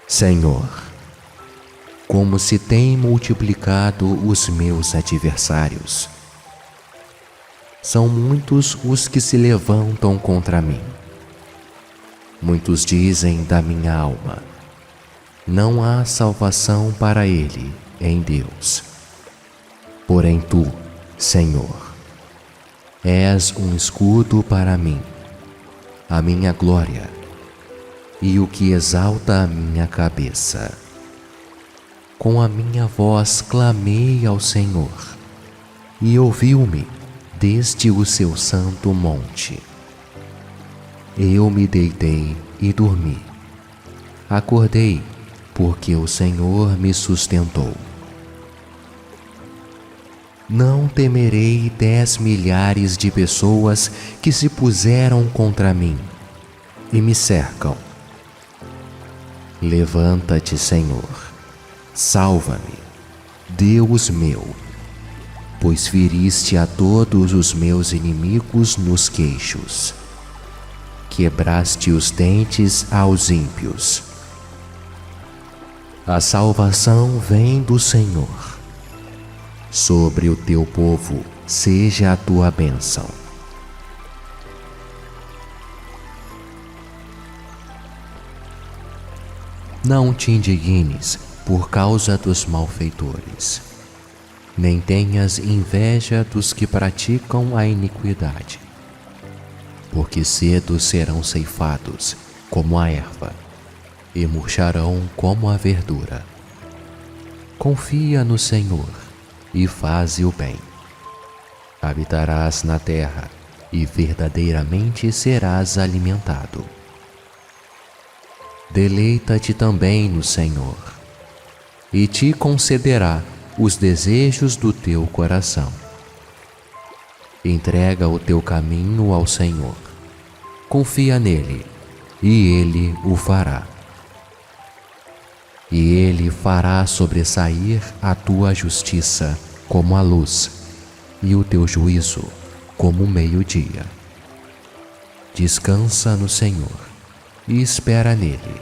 Senhor, como se têm multiplicado os meus adversários. São muitos os que se levantam contra mim. Muitos dizem da minha alma: não há salvação para ele em Deus. Porém tu, Senhor, és um escudo para mim, a minha glória e o que exalta a minha cabeça. Com a minha voz clamei ao Senhor, e ouviu-me desde o seu santo monte. Eu me deitei e dormi. Acordei, porque o Senhor me sustentou. Não temerei 10 milhares de pessoas que se puseram contra mim e me cercam. Levanta-te, Senhor, salva-me, Deus meu, pois feriste a todos os meus inimigos nos queixos. Quebraste os dentes aos ímpios. A salvação vem do Senhor. Sobre o teu povo seja a tua bênção. Não te indignes por causa dos malfeitores, nem tenhas inveja dos que praticam a iniquidade, porque cedo serão ceifados como a erva, e murcharão como a verdura. Confia no Senhor e faze o bem. Habitarás na terra e verdadeiramente serás alimentado. Deleita-te também no Senhor, e te concederá os desejos do teu coração. Entrega o teu caminho ao Senhor, confia nele, e ele o fará. E ele fará sobressair a tua justiça como a luz, e o teu juízo como o meio-dia. Descansa no Senhor e espera nele.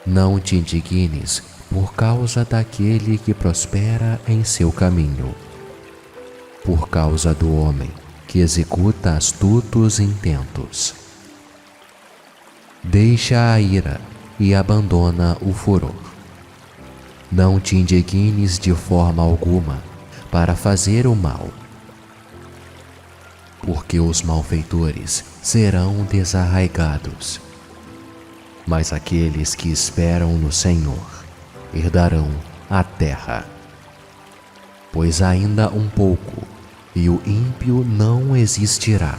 Não te indignes por causa daquele que prospera em seu caminho, por causa do homem que executa astutos intentos. Deixa a ira e abandona o furor. Não te indignes de forma alguma para fazer o mal, porque os malfeitores serão desarraigados. Mas aqueles que esperam no Senhor herdarão a terra. Pois ainda um pouco, e o ímpio não existirá.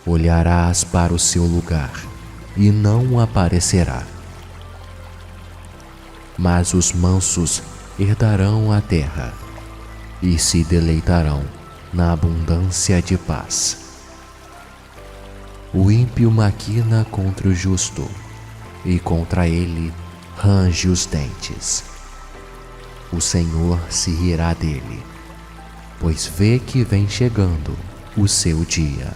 Olharás para o seu lugar, e não aparecerá. Mas os mansos herdarão a terra, e se deleitarão na abundância de paz. O ímpio maquina contra o justo, e contra ele range os dentes. O Senhor se rirá dele, pois vê que vem chegando o seu dia.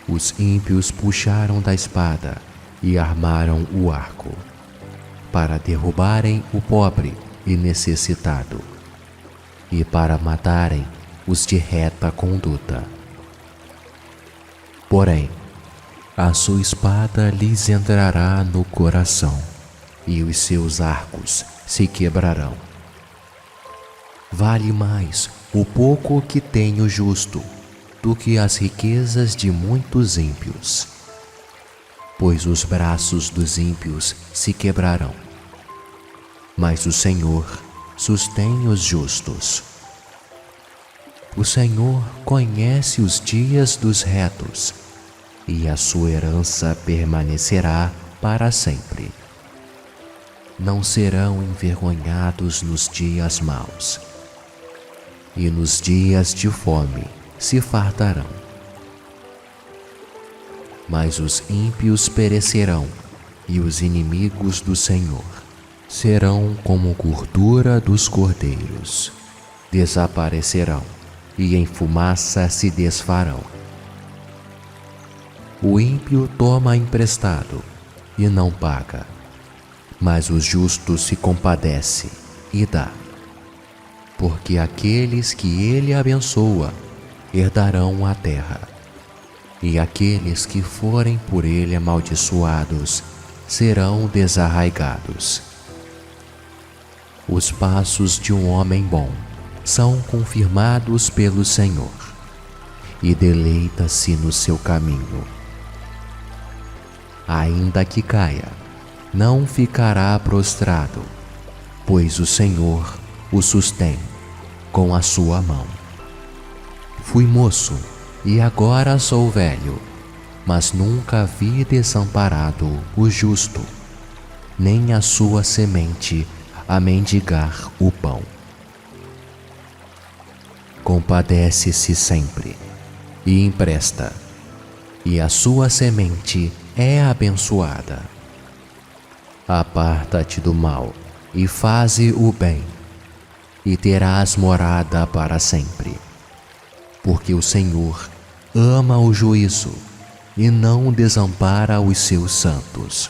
Os ímpios puxaram da espada e armaram o arco, para derrubarem o pobre e necessitado, e para matarem os de reta conduta. Porém, a sua espada lhes entrará no coração, e os seus arcos se quebrarão. Vale mais o pouco que tem o justo do que as riquezas de muitos ímpios, pois os braços dos ímpios se quebrarão, mas o Senhor sustém os justos. O Senhor conhece os dias dos retos, e a sua herança permanecerá para sempre. Não serão envergonhados nos dias maus, e nos dias de fome se fartarão. Mas os ímpios perecerão, e os inimigos do Senhor serão como gordura dos cordeiros. Desaparecerão, e em fumaça se desfarão. O ímpio toma emprestado e não paga, mas o justo se compadece e dá. Porque aqueles que ele abençoa herdarão a terra, e aqueles que forem por ele amaldiçoados serão desarraigados. Os passos de um homem bom são confirmados pelo Senhor, e deleita-se no seu caminho. Ainda que caia, não ficará prostrado, pois o Senhor o sustém com a sua mão. Fui moço e agora sou velho, mas nunca vi desamparado o justo, nem a sua semente a mendigar o pão. Compadece-se sempre e empresta, e a sua semente é abençoada. Aparta-te do mal e faze o bem, e terás morada para sempre. Porque o Senhor ama o juízo e não desampara os seus santos.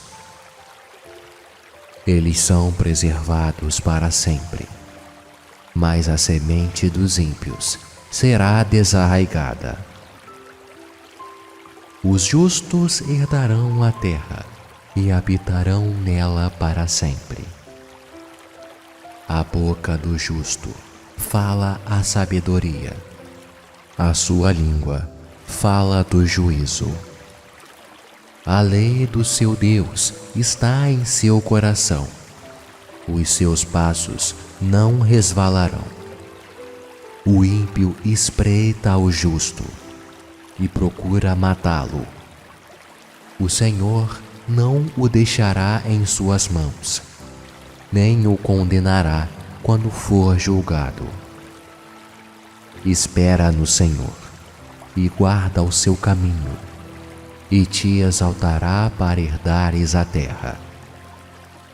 Eles são preservados para sempre, mas a semente dos ímpios será desarraigada. Os justos herdarão a terra e habitarão nela para sempre. A boca do justo fala a sabedoria, a sua língua fala do juízo. A lei do seu Deus está em seu coração, os seus passos não resvalarão. O ímpio espreita o justo e procura matá-lo. O Senhor não o deixará em suas mãos, nem o condenará quando for julgado. Espera no Senhor e guarda o seu caminho, e te exaltará para herdares a terra.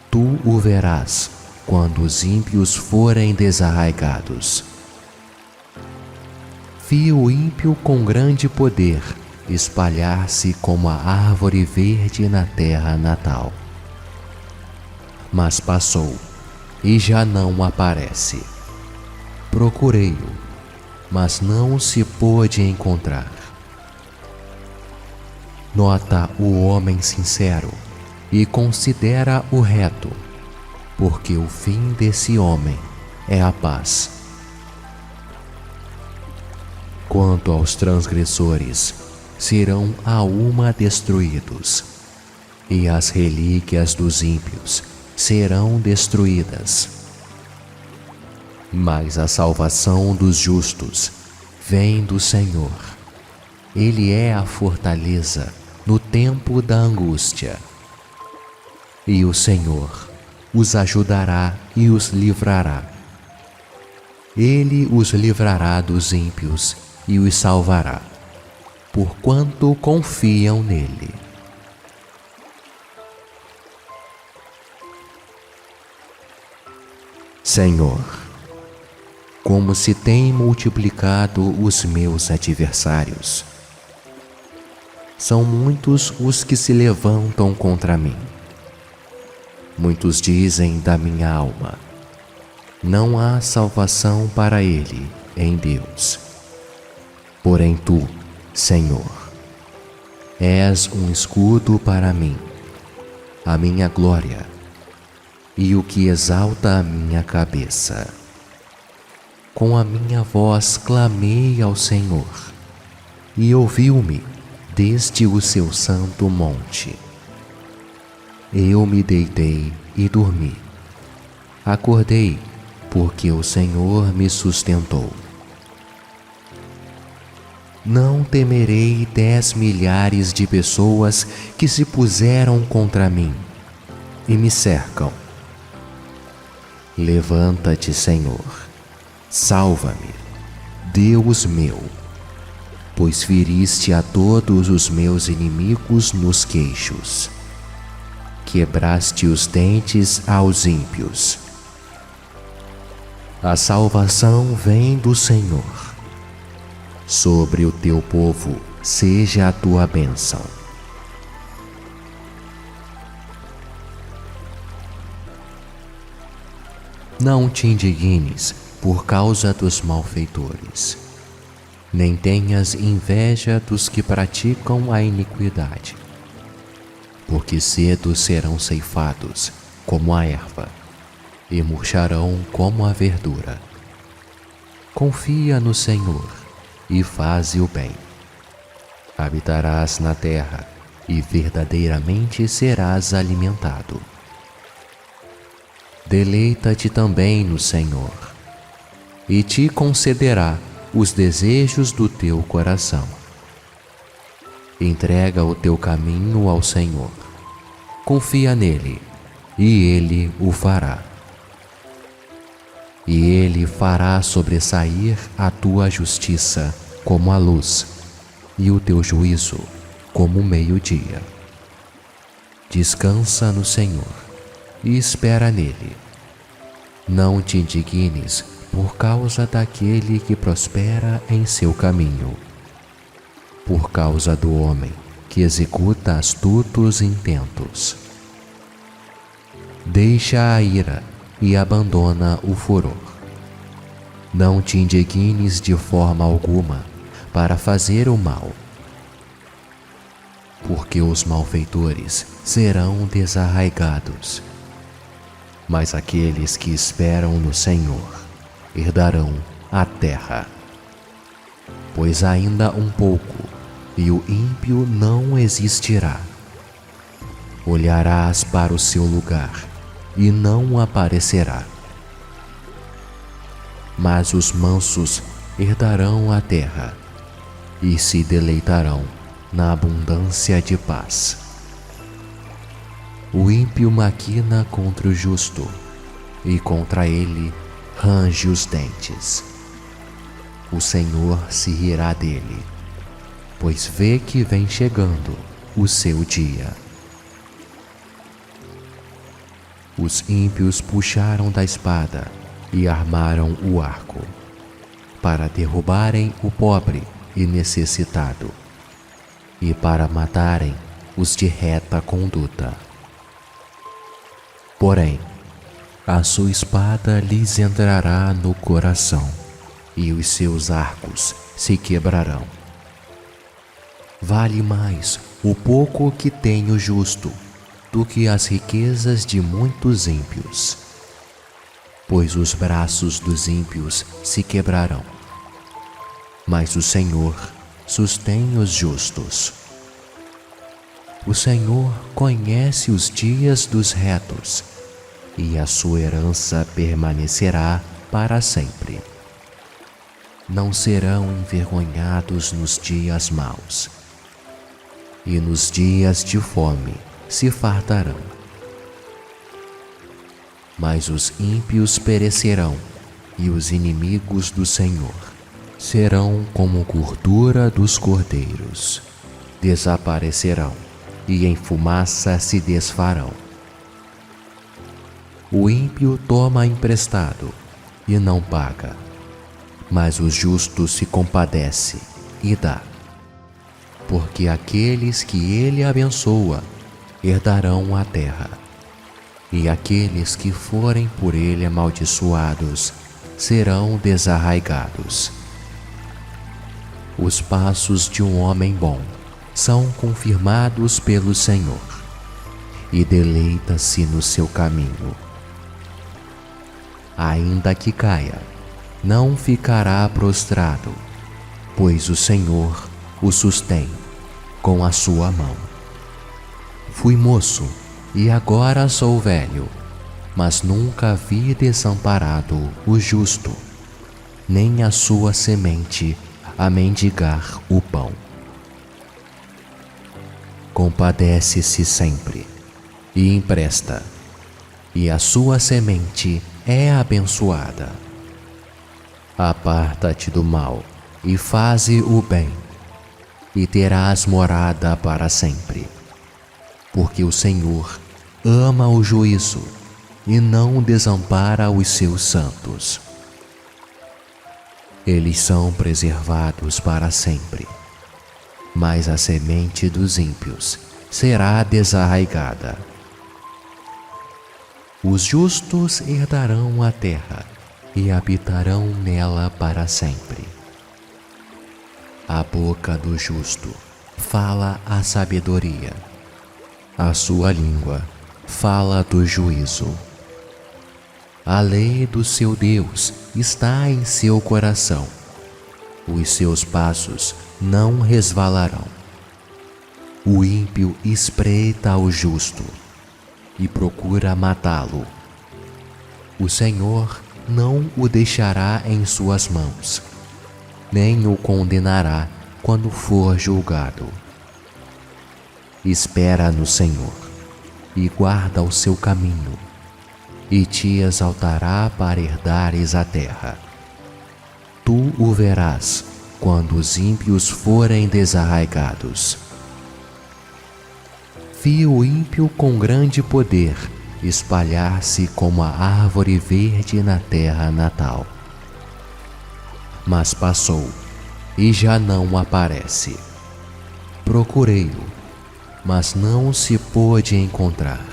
Tu o verás quando os ímpios forem desarraigados. Vi o ímpio com grande poder espalhar-se como a árvore verde na terra natal. Mas passou e já não aparece. Procurei-o, mas não se pôde encontrar. Nota o homem sincero e considera o reto, porque o fim desse homem é a paz. Quanto aos transgressores, serão a uma destruídos, e as relíquias dos ímpios serão destruídas. Mas a salvação dos justos vem do Senhor. Ele é a fortaleza no tempo da angústia. E o Senhor os ajudará e os livrará. Ele os livrará dos ímpios e os salvará, porquanto confiam nele. Senhor, como se têm multiplicado os meus adversários. São muitos os que se levantam contra mim. Muitos dizem da minha alma: não há salvação para ele em Deus. Porém tu, Senhor, és um escudo para mim, a minha glória, e o que exalta a minha cabeça. Com a minha voz clamei ao Senhor, e ouviu-me desde o seu santo monte. Eu me deitei e dormi. Acordei, porque o Senhor me sustentou. Não temerei 10 milhares de pessoas que se puseram contra mim e me cercam. Levanta-te, Senhor, salva-me, Deus meu, pois feriste a todos os meus inimigos nos queixos. Quebraste os dentes aos ímpios. A salvação vem do Senhor. Sobre o teu povo seja a tua bênção. Não te indignes por causa dos malfeitores, nem tenhas inveja dos que praticam a iniquidade, porque cedo serão ceifados como a erva e murcharão como a verdura. Confia no Senhor e faze o bem. Habitarás na terra e verdadeiramente serás alimentado. Deleita-te também no Senhor, e te concederá os desejos do teu coração. Entrega o teu caminho ao Senhor. Confia nele, e ele o fará. E ele fará sobressair a tua justiça como a luz, e o teu juízo como o meio-dia. Descansa no Senhor e espera nele. Não te indignes por causa daquele que prospera em seu caminho, por causa do homem que executa astutos intentos. Deixa a ira e abandona o furor. Não te indignes de forma alguma para fazer o mal, porque os malfeitores serão desarraigados, mas aqueles que esperam no Senhor herdarão a terra. Pois ainda um pouco, e o ímpio não existirá. Olharás para o seu lugar, e não aparecerá. Mas os mansos herdarão a terra, e se deleitarão na abundância de paz. O ímpio maquina contra o justo, e contra ele range os dentes. O Senhor se rirá dele, pois vê que vem chegando o seu dia. Os ímpios puxaram da espada e armaram o arco, para derrubarem o pobre e necessitado, e para matarem os de reta conduta. Porém, a sua espada lhes entrará no coração, e os seus arcos se quebrarão. Vale mais o pouco que tem o justo do que as riquezas de muitos ímpios, pois os braços dos ímpios se quebrarão, mas o Senhor sustém os justos. O Senhor conhece os dias dos retos, e a sua herança permanecerá para sempre. Não serão envergonhados nos dias maus, e nos dias de fome se fartarão. Mas os ímpios perecerão, e os inimigos do Senhor serão como gordura dos cordeiros. Desaparecerão, e em fumaça se desfarão. O ímpio toma emprestado e não paga, mas o justo se compadece e dá. Porque aqueles que ele abençoa herdarão a terra, e aqueles que forem por ele amaldiçoados serão desarraigados. Os passos de um homem bom são confirmados pelo Senhor, e deleita-se no seu caminho. Ainda que caia, não ficará prostrado, pois o Senhor o sustém com a sua mão. Fui moço e agora sou velho, mas nunca vi desamparado o justo, nem a sua semente a mendigar o pão. Compadece-se sempre e empresta, e a sua semente é abençoada. Aparta-te do mal e faze o bem, e terás morada para sempre. Porque o Senhor ama o juízo e não desampara os seus santos. Eles são preservados para sempre, mas a semente dos ímpios será desarraigada. Os justos herdarão a terra e habitarão nela para sempre. A boca do justo fala a sabedoria. A sua língua fala do juízo. A lei do seu Deus está em seu coração. Os seus passos não resvalarão. O ímpio espreita o justo e procura matá-lo. O Senhor não o deixará em suas mãos, nem o condenará quando for julgado. Espera no Senhor e guarda o seu caminho, e te exaltará para herdares a terra. Tu o verás quando os ímpios forem desarraigados. Vi o ímpio com grande poder espalhar-se como a árvore verde na terra natal. Mas passou e já não aparece. Procurei-o, mas não se pôde encontrar.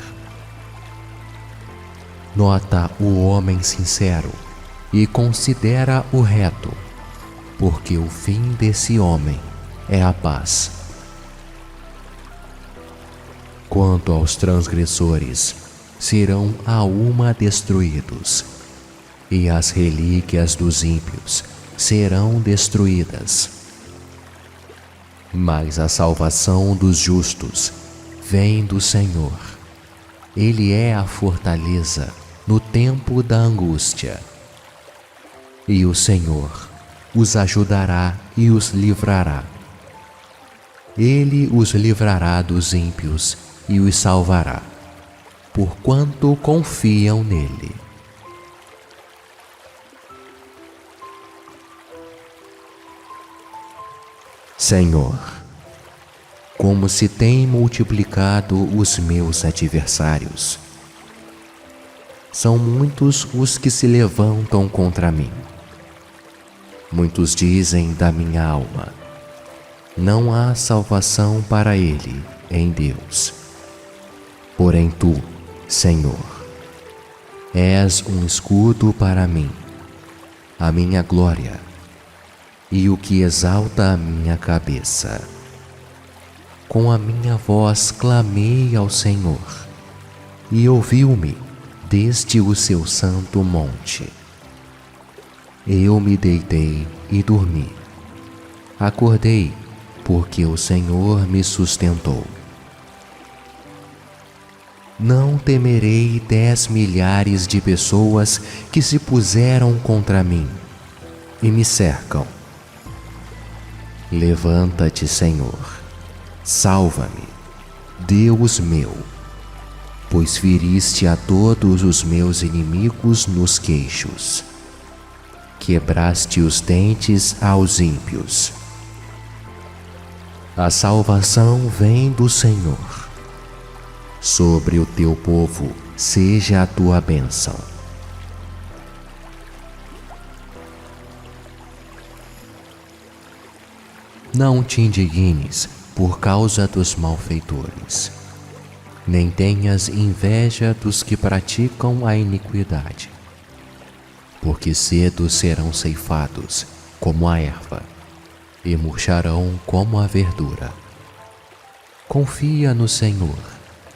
Nota o homem sincero e considera o reto, porque o fim desse homem é a paz. Quanto aos transgressores, serão a uma destruídos, e as relíquias dos ímpios serão destruídas. Mas a salvação dos justos vem do Senhor. Ele é a fortaleza no tempo da angústia. E o Senhor os ajudará e os livrará. Ele os livrará dos ímpios e os salvará, porquanto confiam nele. Senhor, como se têm multiplicado os meus adversários. São muitos os que se levantam contra mim. Muitos dizem da minha alma: não há salvação para ele em Deus. Porém tu, Senhor, és um escudo para mim, a minha glória, e o que exalta a minha cabeça. Com a minha voz clamei ao Senhor, e ouviu-me desde o seu santo monte. Eu me deitei e dormi. Acordei, porque o Senhor me sustentou. Não temerei 10 milhares de pessoas que se puseram contra mim e me cercam. Levanta-te, Senhor, salva-me, Deus meu, pois feriste a todos os meus inimigos nos queixos. Quebraste os dentes aos ímpios. A salvação vem do Senhor. Sobre o teu povo seja a tua bênção. Não te indignes por causa dos malfeitores, nem tenhas inveja dos que praticam a iniquidade, porque cedo serão ceifados como a erva, e murcharão como a verdura. Confia no Senhor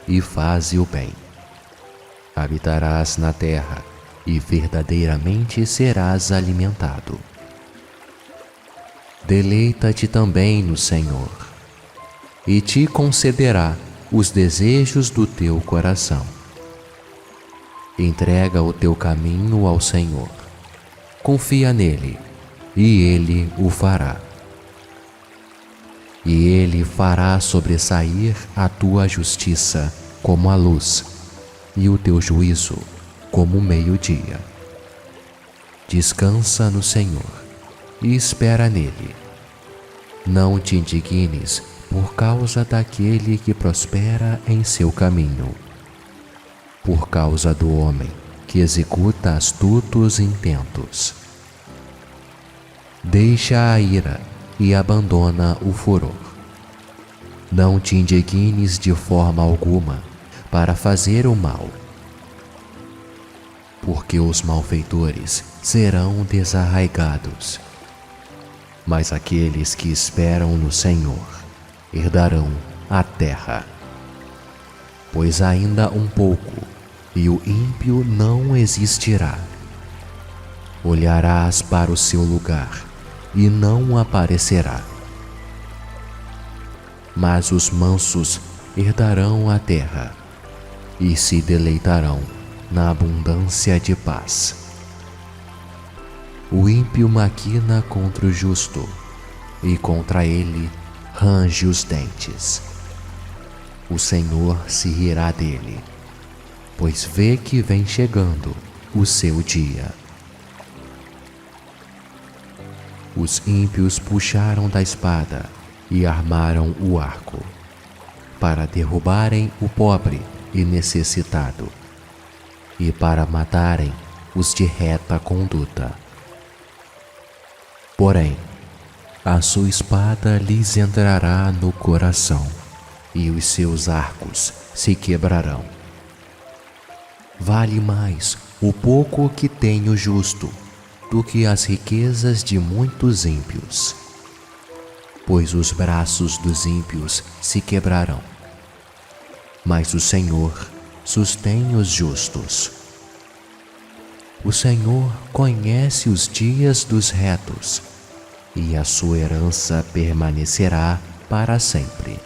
e faze o bem. Habitarás na terra e verdadeiramente serás alimentado. Deleita-te também no Senhor, e te concederá os desejos do teu coração. Entrega o teu caminho ao Senhor. Confia nele, e ele o fará. E ele fará sobressair a tua justiça como a luz, e o teu juízo como o meio-dia. Descansa no Senhor e espera nele. Não te indignes por causa daquele que prospera em seu caminho, por causa do homem que executa astutos intentos. Deixa a ira e abandona o furor. Não te indignes de forma alguma para fazer o mal. porque os malfeitores serão desarraigados. Mas aqueles que esperam no Senhor herdarão a terra. Pois ainda um pouco, e o ímpio não existirá. Olharás para o seu lugar, e não aparecerá. Mas os mansos herdarão a terra, e se deleitarão na abundância de paz. O ímpio maquina contra o justo, e contra ele range os dentes. O Senhor se rirá dele, pois vê que vem chegando o seu dia. Os ímpios puxaram da espada e armaram o arco, para derrubarem o pobre e necessitado, e para matarem os de reta conduta. Porém, a sua espada lhes entrará no coração, e os seus arcos se quebrarão. Vale mais o pouco que tem o justo do que as riquezas de muitos ímpios, pois os braços dos ímpios se quebrarão, mas o Senhor sustém os justos. O Senhor conhece os dias dos retos, e a sua herança permanecerá para sempre.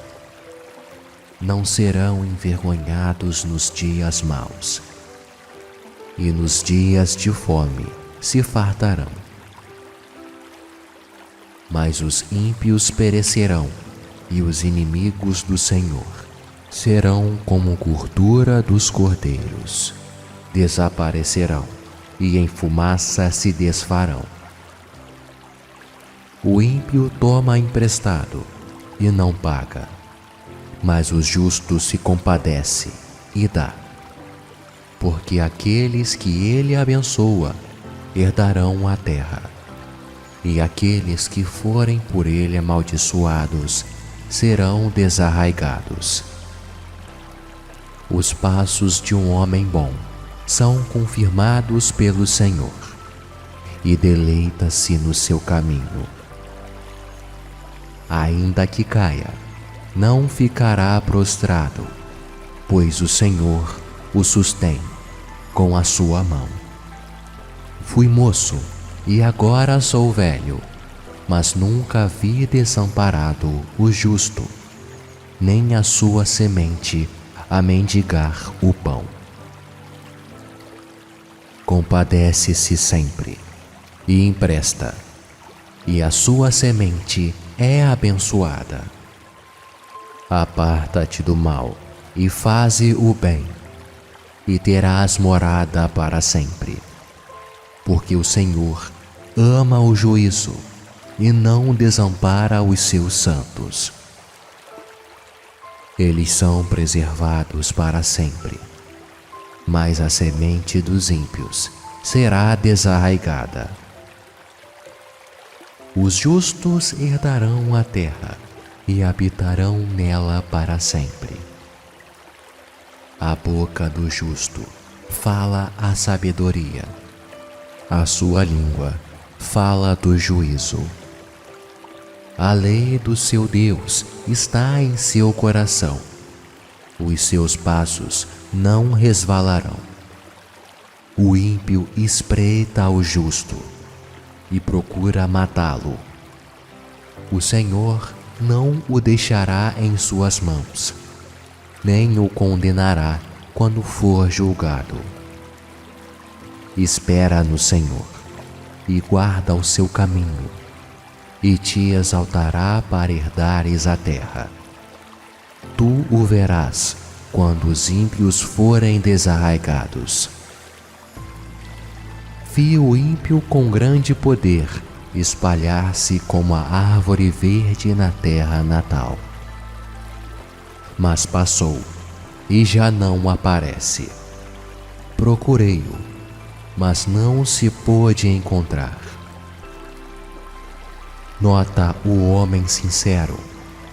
Não serão envergonhados nos dias maus, e nos dias de fome se fartarão. Mas os ímpios perecerão, e os inimigos do Senhor serão como gordura dos cordeiros, desaparecerão, e em fumaça se desfarão. O ímpio toma emprestado e não paga, mas o justo se compadece e dá. Porque aqueles que ele abençoa herdarão a terra, e aqueles que forem por ele amaldiçoados serão desarraigados. Os passos de um homem bom são confirmados pelo Senhor, e deleita-se no seu caminho. Ainda que caia, não ficará prostrado, pois o Senhor o sustém com a sua mão. Fui moço e agora sou velho, mas nunca vi desamparado o justo, nem a sua semente a mendigar o pão. Compadece-se sempre e empresta, e a sua semente é abençoada. Aparta-te do mal e faze o bem, e terás morada para sempre. Porque o Senhor ama o juízo e não desampara os seus santos. Eles são preservados para sempre, mas a semente dos ímpios será desarraigada. Os justos herdarão a terra e habitarão nela para sempre. A boca do justo fala a sabedoria, a sua língua fala do juízo. A lei do seu Deus está em seu coração, os seus passos não resvalarão. O ímpio espreita o justo e procura matá-lo. O Senhor não o deixará em suas mãos, nem o condenará quando for julgado. Espera no Senhor e guarda o seu caminho, e te exaltará para herdares a terra. Tu o verás quando os ímpios forem desarraigados. Vi o ímpio com grande poder espalhar-se como a árvore verde na terra natal. Mas passou e já não aparece. Procurei-o, mas não se pôde encontrar. Nota o homem sincero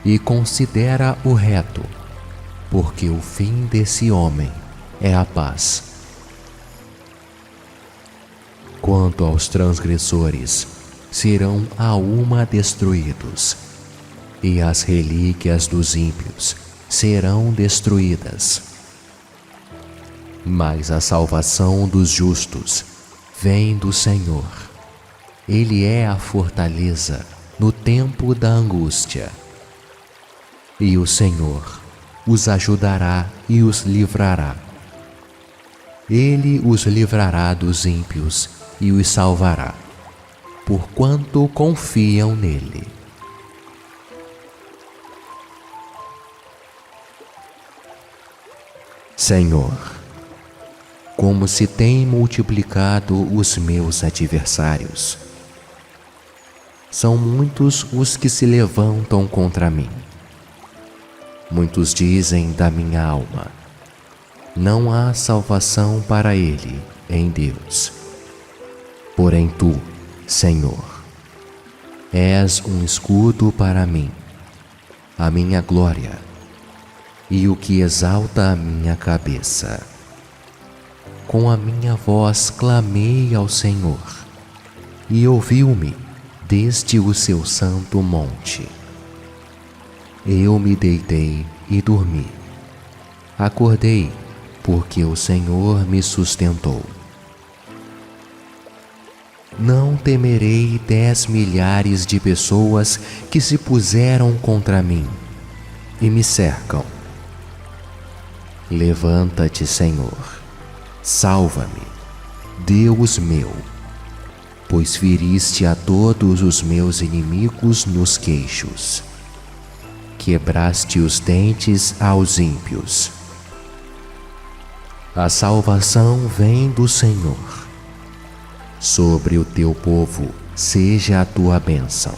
e considera o reto, porque o fim desse homem é a paz. Quanto aos transgressores, serão a uma destruídos, e as relíquias dos ímpios serão destruídas. Mas a salvação dos justos vem do Senhor. Ele é a fortaleza no tempo da angústia. E o Senhor os ajudará e os livrará. Ele os livrará dos ímpios e os salvará, porquanto confiam nele. Senhor, como se têm multiplicado os meus adversários. São muitos os que se levantam contra mim. Muitos dizem da minha alma: não há salvação para ele em Deus. Porém tu, Senhor, és um escudo para mim, a minha glória, e o que exalta a minha cabeça. Com a minha voz clamei ao Senhor, e ouviu-me desde o seu santo monte. Eu me deitei e dormi. Acordei, porque o Senhor me sustentou. Não temerei 10 milhares de pessoas que se puseram contra mim e me cercam. Levanta-te, Senhor, salva-me, Deus meu, pois feriste a todos os meus inimigos nos queixos. Quebraste os dentes aos ímpios. A salvação vem do Senhor. Sobre o teu povo seja a tua bênção.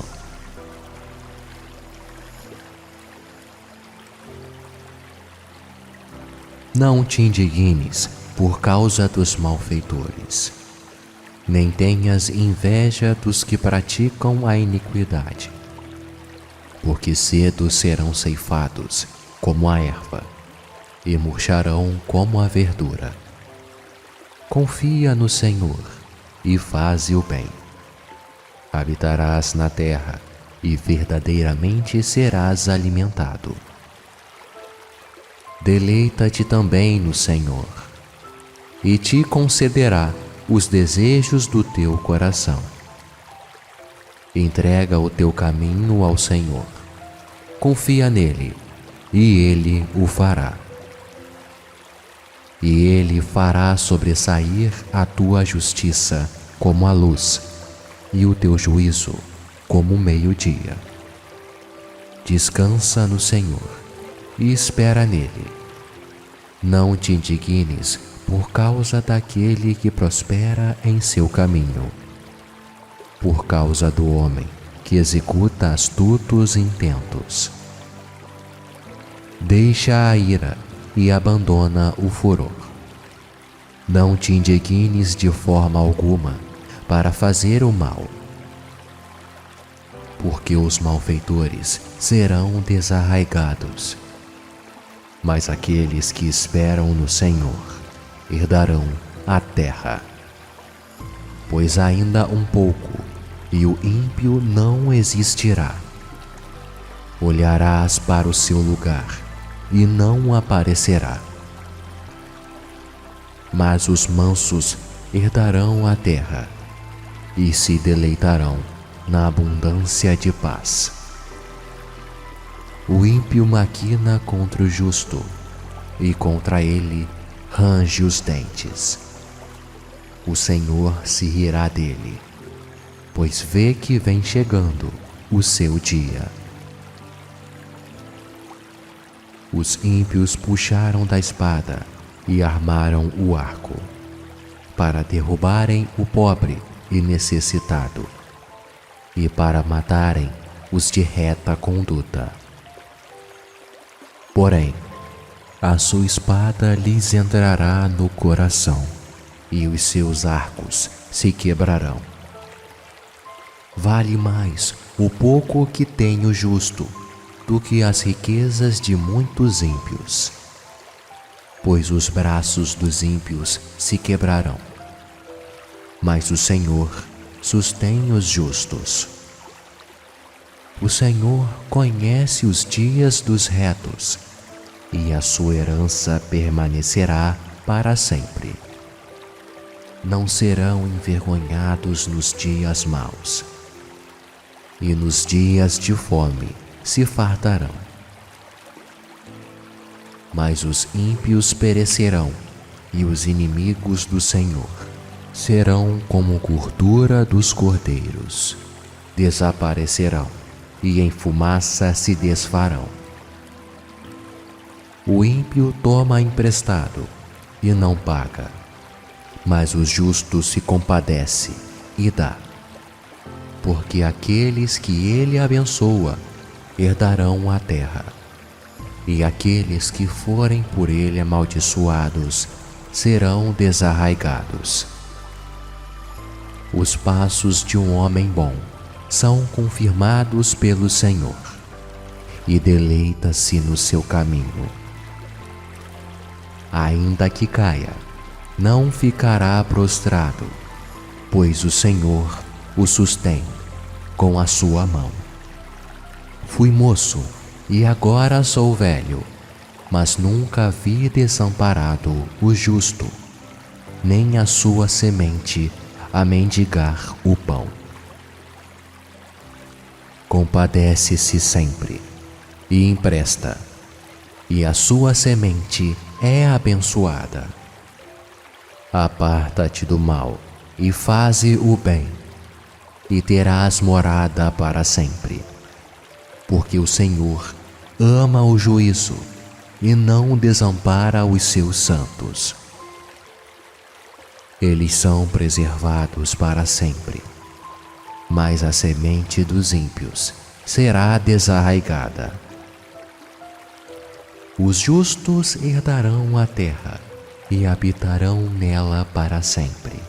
Não te indignes por causa dos malfeitores, nem tenhas inveja dos que praticam a iniquidade, porque cedo serão ceifados como a erva, e murcharão como a verdura. Confia no Senhor e faze o bem. Habitarás na terra e verdadeiramente serás alimentado. Deleita-te também no Senhor, e te concederá os desejos do teu coração. Entrega o teu caminho ao Senhor. Confia nele, e ele o fará. E ele fará sobressair a tua justiça como a luz, e o teu juízo como o meio-dia. Descansa no Senhor e espera nele. Não te indignes por causa daquele que prospera em seu caminho, por causa do homem que executa astutos intentos. Deixa a ira e abandona o furor. Não te indignes de forma alguma para fazer o mal, porque os malfeitores serão desarraigados, mas aqueles que esperam no Senhor herdarão a terra. Pois ainda um pouco, e o ímpio não existirá. Olharás para o seu lugar, e não aparecerá. Mas os mansos herdarão a terra, e se deleitarão na abundância de paz. O ímpio maquina contra o justo, e contra ele range os dentes. O Senhor se rirá dele, pois vê que vem chegando o seu dia. Os ímpios puxaram da espada e armaram o arco, para derrubarem o pobre e necessitado, e para matarem os de reta conduta. Porém, a sua espada lhes entrará no coração, e os seus arcos se quebrarão. Vale mais o pouco que tem o justo do que as riquezas de muitos ímpios, pois os braços dos ímpios se quebrarão, mas o Senhor sustém os justos. O Senhor conhece os dias dos retos, e a sua herança permanecerá para sempre. Não serão envergonhados nos dias maus, e nos dias de fome se fartarão. Mas os ímpios perecerão, e os inimigos do Senhor serão como gordura dos cordeiros. Desaparecerão, e em fumaça se desfarão. O ímpio toma emprestado e não paga, mas o justo se compadece e dá. Porque aqueles que ele abençoa herdarão a terra, e aqueles que forem por ele amaldiçoados serão desarraigados. Os passos de um homem bom são confirmados pelo Senhor, e deleita-se no seu caminho. Ainda que caia, não ficará prostrado, pois o Senhor o sustém com a sua mão. Fui moço e agora sou velho, mas nunca vi desamparado o justo, nem a sua semente a mendigar o pão. Compadece-se sempre e empresta, e a sua semente é abençoada. Aparta-te do mal e faze o bem, e terás morada para sempre. Porque o Senhor ama o juízo e não desampara os seus santos. Eles são preservados para sempre, mas a semente dos ímpios será desarraigada. Os justos herdarão a terra e habitarão nela para sempre.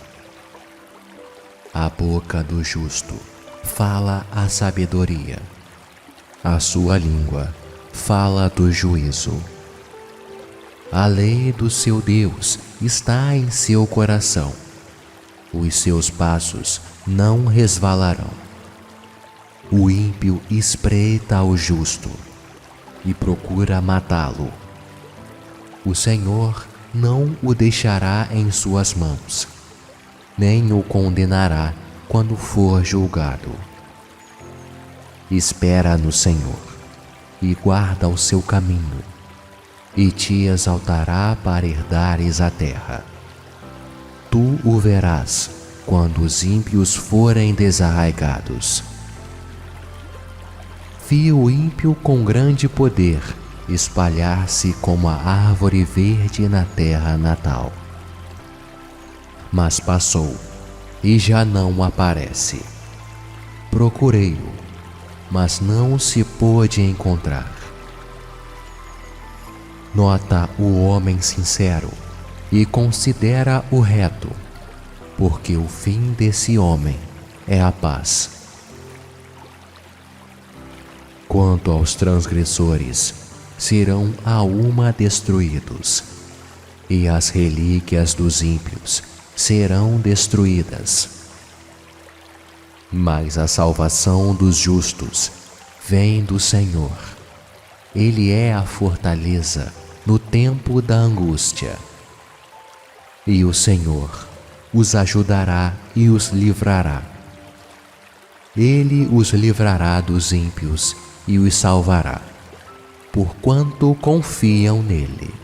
A boca do justo fala a sabedoria, a sua língua fala do juízo. A lei do seu Deus está em seu coração, os seus passos não resvalarão. O ímpio espreita o justo e procura matá-lo. O Senhor não o deixará em suas mãos, nem o condenará quando for julgado. Espera no Senhor e guarda o seu caminho, e te exaltará para herdares a terra. Tu o verás quando os ímpios forem desarraigados. Vi o ímpio com grande poder espalhar-se como a árvore verde na terra natal. Mas passou e já não aparece. Procurei-o, mas não se pôde encontrar. Nota o homem sincero e considera o reto, porque o fim desse homem é a paz. Quanto aos transgressores, serão a uma destruídos, e as relíquias dos ímpios serão destruídas. Mas a salvação dos justos vem do Senhor. Ele é a fortaleza no tempo da angústia. E o Senhor os ajudará e os livrará. Ele os livrará dos ímpios e os salvará, porquanto confiam nele.